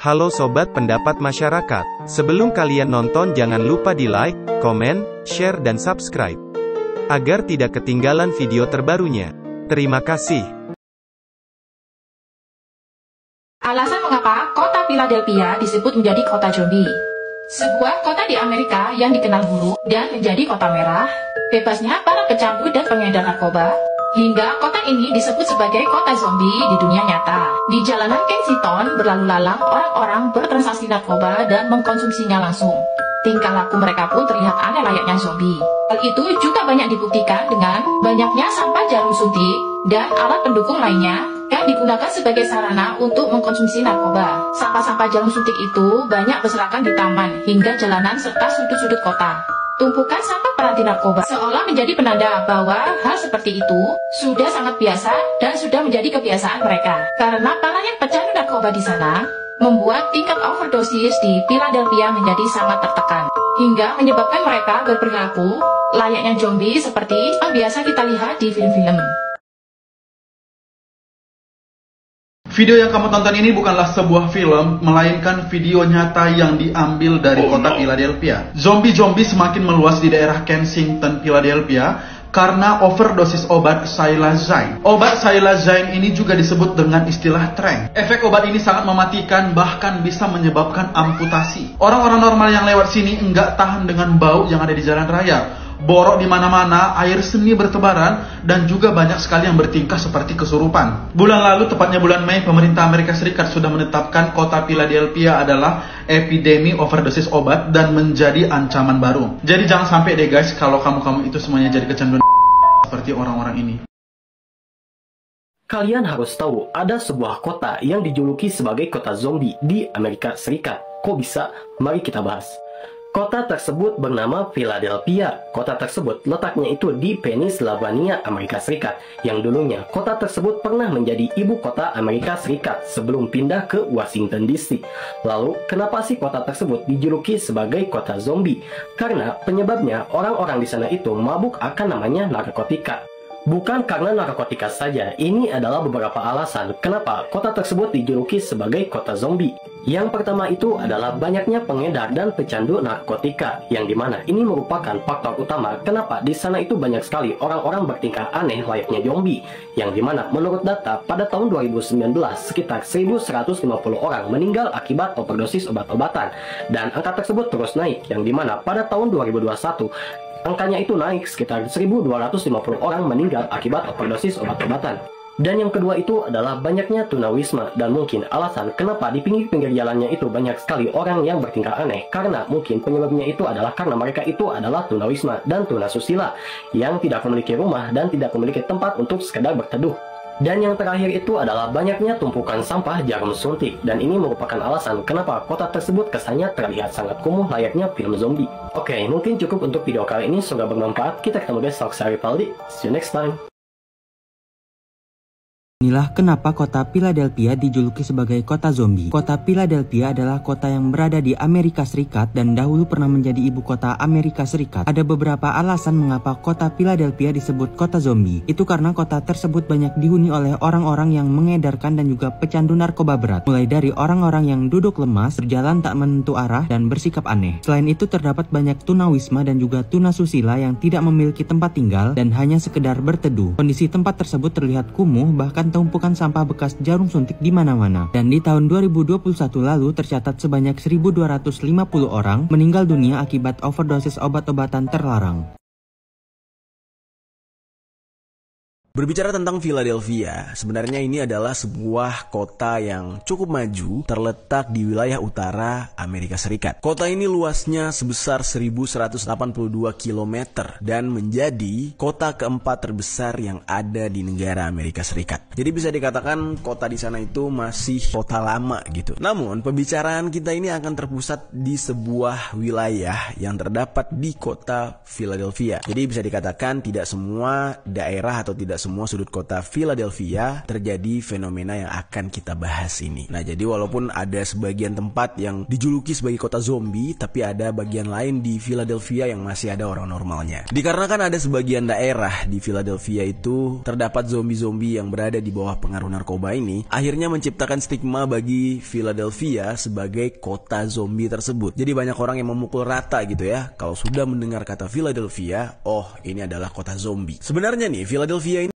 Halo Sobat Pendapat Masyarakat. Sebelum kalian nonton jangan lupa di like, komen, share dan subscribe. Agar tidak ketinggalan video terbarunya. Terima kasih. Alasan mengapa kota Philadelphia disebut menjadi kota zombie. Sebuah kota di Amerika yang dikenal buruk dan menjadi kota merah, bebasnya para pecandu dan pengedar narkoba, hingga kota ini disebut sebagai kota zombie di dunia nyata. Di jalanan Kensington berlalu lalang orang-orang bertransaksi narkoba dan mengkonsumsinya langsung. Tingkah laku mereka pun terlihat aneh layaknya zombie. Hal itu juga banyak dibuktikan dengan banyaknya sampah jarum suntik dan alat pendukung lainnya yang digunakan sebagai sarana untuk mengkonsumsi narkoba. Sampah-sampah jarum suntik itu banyak berserakan di taman hingga jalanan serta sudut-sudut kota. Tumpukan sampah peranti narkoba seolah menjadi penanda bahwa hal seperti itu sudah sangat biasa dan sudah menjadi kebiasaan mereka. Karena parahnya pecandu narkoba di sana membuat tingkat overdosis di Philadelphia menjadi sangat tertekan, hingga menyebabkan mereka berperilaku layaknya zombie seperti yang biasa kita lihat di film-film. Video yang kamu tonton ini bukanlah sebuah film, melainkan video nyata yang diambil dari kota Philadelphia. Zombie-zombie semakin meluas di daerah Kensington, Philadelphia, karena overdosis obat Xylazine. Obat Xylazine ini juga disebut dengan istilah trank. Efek obat ini sangat mematikan, bahkan bisa menyebabkan amputasi. Orang-orang normal yang lewat sini enggak tahan dengan bau yang ada di jalan raya. Borok di mana-mana, air seni bertebaran, dan juga banyak sekali yang bertingkah seperti kesurupan. Bulan lalu, tepatnya bulan Mei, pemerintah Amerika Serikat sudah menetapkan kota Philadelphia adalah epidemi overdosis obat dan menjadi ancaman baru. Jadi jangan sampai deh guys, kalau kamu-kamu itu semuanya jadi kecanduan seperti orang-orang ini. Kalian harus tahu, ada sebuah kota yang dijuluki sebagai kota zombie di Amerika Serikat. Kok bisa? Mari kita bahas. Kota tersebut bernama Philadelphia. Kota tersebut letaknya itu di Pennsylvania, Amerika Serikat, yang dulunya kota tersebut pernah menjadi ibu kota Amerika Serikat sebelum pindah ke Washington DC. Lalu, kenapa sih kota tersebut dijuluki sebagai kota zombie? Karena penyebabnya orang-orang di sana itu mabuk akan namanya narkotika. Bukan karena narkotika saja, ini adalah beberapa alasan kenapa kota tersebut dijuluki sebagai kota zombie. Yang pertama itu adalah banyaknya pengedar dan pecandu narkotika, yang dimana ini merupakan faktor utama kenapa di sana itu banyak sekali orang-orang bertingkah aneh layaknya zombie. Yang dimana menurut data pada tahun 2019 sekitar 1.150 orang meninggal akibat overdosis obat-obatan, dan angka tersebut terus naik, yang dimana pada tahun 2021 angkanya itu naik sekitar 1.250 orang meninggal akibat overdosis obat-obatan. Dan yang kedua itu adalah banyaknya tunawisma, dan mungkin alasan kenapa di pinggir-pinggir jalannya itu banyak sekali orang yang bertingkah aneh, karena mungkin penyebabnya itu adalah karena mereka itu adalah tunawisma dan tunasusila yang tidak memiliki rumah dan tidak memiliki tempat untuk sekedar berteduh. Dan yang terakhir itu adalah banyaknya tumpukan sampah jarum suntik, dan ini merupakan alasan kenapa kota tersebut kesannya terlihat sangat kumuh layaknya film zombie. Oke, mungkin cukup untuk video kali ini, semoga bermanfaat. Kita ketemu guys, saya Rivaldi, see you next time. Inilah kenapa kota Philadelphia dijuluki sebagai kota zombie. Kota Philadelphia adalah kota yang berada di Amerika Serikat dan dahulu pernah menjadi ibu kota Amerika Serikat. Ada beberapa alasan mengapa kota Philadelphia disebut kota zombie. Itu karena kota tersebut banyak dihuni oleh orang-orang yang mengedarkan dan juga pecandu narkoba berat. Mulai dari orang-orang yang duduk lemas, berjalan tak menentu arah, dan bersikap aneh. Selain itu terdapat banyak tunawisma dan juga tunasusila yang tidak memiliki tempat tinggal dan hanya sekedar berteduh. Kondisi tempat tersebut terlihat kumuh, bahkan tumpukan sampah bekas jarum suntik di mana-mana. Dan di tahun 2021 lalu tercatat sebanyak 1.250 orang meninggal dunia akibat overdosis obat-obatan terlarang. Berbicara tentang Philadelphia, sebenarnya ini adalah sebuah kota yang cukup maju terletak di wilayah utara Amerika Serikat. Kota ini luasnya sebesar 1.182 km dan menjadi kota keempat terbesar yang ada di negara Amerika Serikat. Jadi bisa dikatakan kota di sana itu masih kota lama gitu. Namun pembicaraan kita ini akan terpusat di sebuah wilayah yang terdapat di kota Philadelphia. Jadi bisa dikatakan tidak semua daerah atau tidak semua sudut kota Philadelphia terjadi fenomena yang akan kita bahas ini. Nah, jadi walaupun ada sebagian tempat yang dijuluki sebagai kota zombie, tapi ada bagian lain di Philadelphia yang masih ada orang normalnya. Dikarenakan ada sebagian daerah di Philadelphia itu terdapat zombie-zombie yang berada di bawah pengaruh narkoba ini, akhirnya menciptakan stigma bagi Philadelphia sebagai kota zombie tersebut. Jadi banyak orang yang memukul rata gitu ya, kalau sudah mendengar kata Philadelphia, oh ini adalah kota zombie. Sebenarnya nih, Philadelphia ini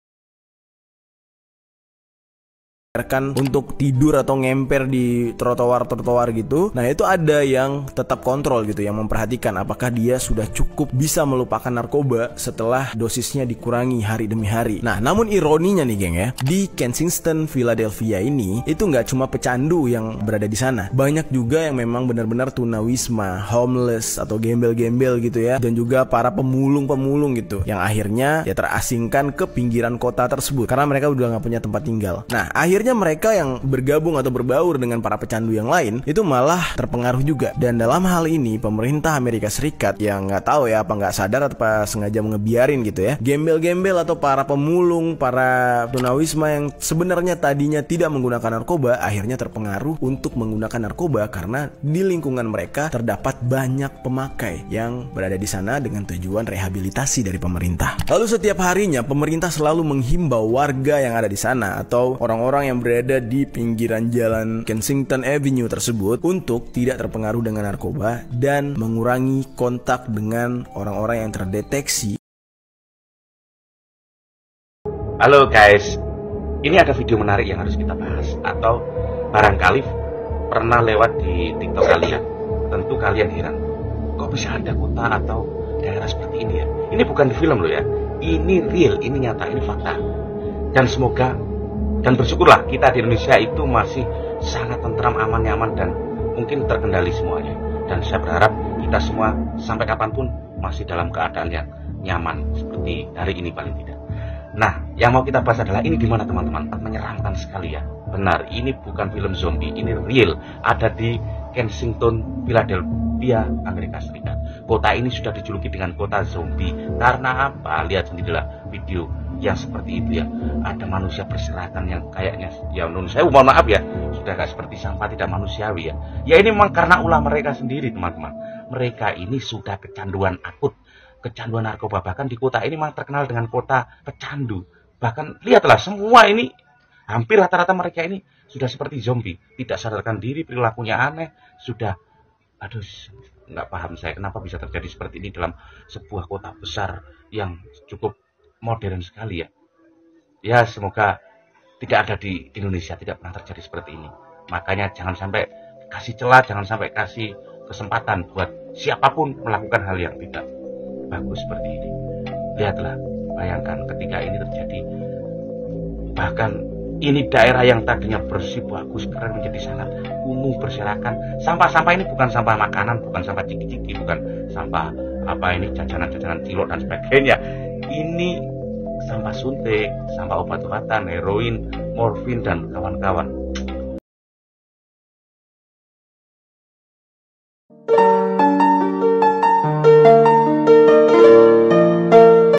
kan untuk tidur atau ngemper di trotoar-trotoar gitu. Nah, itu ada yang tetap kontrol gitu, yang memperhatikan apakah dia sudah cukup bisa melupakan narkoba setelah dosisnya dikurangi hari demi hari. Nah, namun ironinya nih geng ya, di Kensington, Philadelphia ini itu nggak cuma pecandu yang berada di sana. Banyak juga yang memang benar-benar tunawisma, homeless atau gembel-gembel gitu ya, dan juga para pemulung-pemulung gitu, yang akhirnya ya terasingkan ke pinggiran kota tersebut karena mereka udah nggak punya tempat tinggal. Nah, akhirnya mereka yang bergabung atau berbaur dengan para pecandu yang lain itu malah terpengaruh juga. Dan dalam hal ini pemerintah Amerika Serikat yang nggak tahu ya apa nggak sadar atau apa sengaja ngebiarin gitu ya, gembel-gembel atau para pemulung, para tunawisma yang sebenarnya tadinya tidak menggunakan narkoba akhirnya terpengaruh untuk menggunakan narkoba karena di lingkungan mereka terdapat banyak pemakai yang berada di sana dengan tujuan rehabilitasi dari pemerintah. Lalu setiap harinya pemerintah selalu menghimbau warga yang ada di sana atau orang-orang yang berada di pinggiran jalan Kensington Avenue tersebut untuk tidak terpengaruh dengan narkoba dan mengurangi kontak dengan orang-orang yang terdeteksi. Halo guys, ini ada video menarik yang harus kita bahas, atau barangkali pernah lewat di TikTok kalian. Tentu kalian heran, kok bisa ada kota atau daerah seperti ini ya? Ini bukan film loh ya, ini real, ini nyata, ini fakta. Dan semoga dan bersyukurlah kita di Indonesia itu masih sangat tentram, aman, nyaman, dan mungkin terkendali semuanya. Dan saya berharap kita semua sampai kapanpun masih dalam keadaan yang nyaman seperti hari ini paling tidak. Nah, yang mau kita bahas adalah ini di mana teman-teman? Menyeramkan sekali ya. Benar, ini bukan film zombie, ini real. Ada di Kensington, Philadelphia, Amerika Serikat. Kota ini sudah dijuluki dengan kota zombie. Karena apa? Lihat sendirilah video yang seperti itu ya. Ada manusia berserakan yang kayaknya, ya menurut saya mohon maaf ya, sudah gak seperti sampah, tidak manusiawi ya. Ya ini memang karena ulah mereka sendiri teman-teman. Mereka ini sudah kecanduan akut, kecanduan narkoba. Bahkan di kota ini memang terkenal dengan kota pecandu. Bahkan lihatlah semua ini, hampir rata-rata mereka ini sudah seperti zombie, tidak sadarkan diri, perilakunya aneh, sudah, aduh, nggak paham saya kenapa bisa terjadi seperti ini dalam sebuah kota besar yang cukup modern sekali ya. Ya semoga tidak ada di Indonesia, tidak pernah terjadi seperti ini. Makanya jangan sampai kasih celah, jangan sampai kasih kesempatan buat siapapun melakukan hal yang tidak bagus seperti ini. Lihatlah, bayangkan ketika ini terjadi, bahkan ini daerah yang tadinya bersih, bagus, keren menjadi sangat kumuh, berserakan. Sampah-sampah ini bukan sampah makanan, bukan sampah ciki-ciki, bukan sampah apa ini jajanan-jajanan cilok dan sebagainya. Ini sampah suntik, sampah obat-obatan, heroin, morfin, dan kawan-kawan.